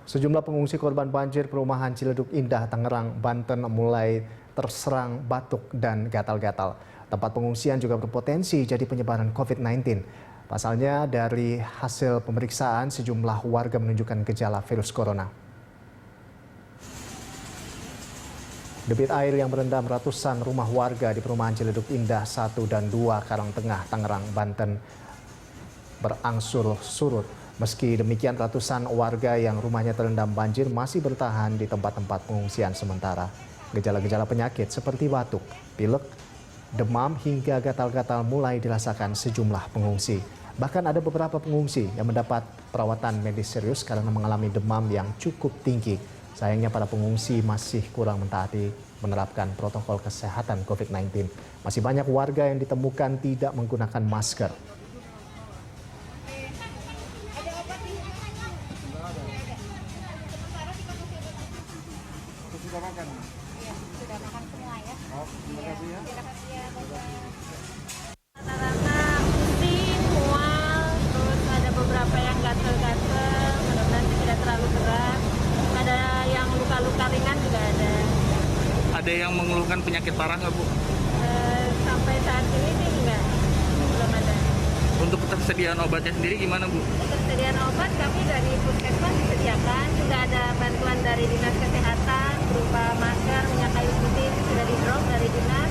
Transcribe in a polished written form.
Sejumlah pengungsi korban banjir perumahan Ciledug Indah, Tangerang, Banten mulai terserang batuk dan gatal-gatal. Tempat pengungsian juga berpotensi jadi penyebaran COVID-19. Pasalnya dari hasil pemeriksaan sejumlah warga menunjukkan gejala virus corona. Debit air yang merendam ratusan rumah warga di perumahan Ciledug Indah 1 dan 2 Karangtengah, Tangerang, Banten berangsur surut. Meski demikian, ratusan warga yang rumahnya terendam banjir masih bertahan di tempat-tempat pengungsian sementara. Gejala-gejala penyakit seperti batuk, pilek, demam hingga gatal-gatal mulai dirasakan sejumlah pengungsi. Bahkan ada beberapa pengungsi yang mendapat perawatan medis serius karena mengalami demam yang cukup tinggi. Sayangnya para pengungsi masih kurang mentaati menerapkan protokol kesehatan COVID-19. Masih banyak warga yang ditemukan tidak menggunakan masker. Sudah makan? Iya, sudah makan semua ya. Oh, terima kasih ya. Terima kasih ya, Bapak. Rata-rata pusing, mual, terus ada beberapa yang gatel-gatel, mudah-mudahan tidak terlalu berat. Ada yang luka-luka ringan juga ada. Ada yang mengeluhkan penyakit parah nggak, Bu? Sampai saat ini sih enggak, belum ada. Untuk ketersediaan obatnya sendiri gimana, Bu? Ketersediaan obat kami dari Puskesmas disediakan, sudah ada bantuan dari Dinas Kesehatan berupa masker, minyak kayu putih itu sudah di-drop dari Dinas.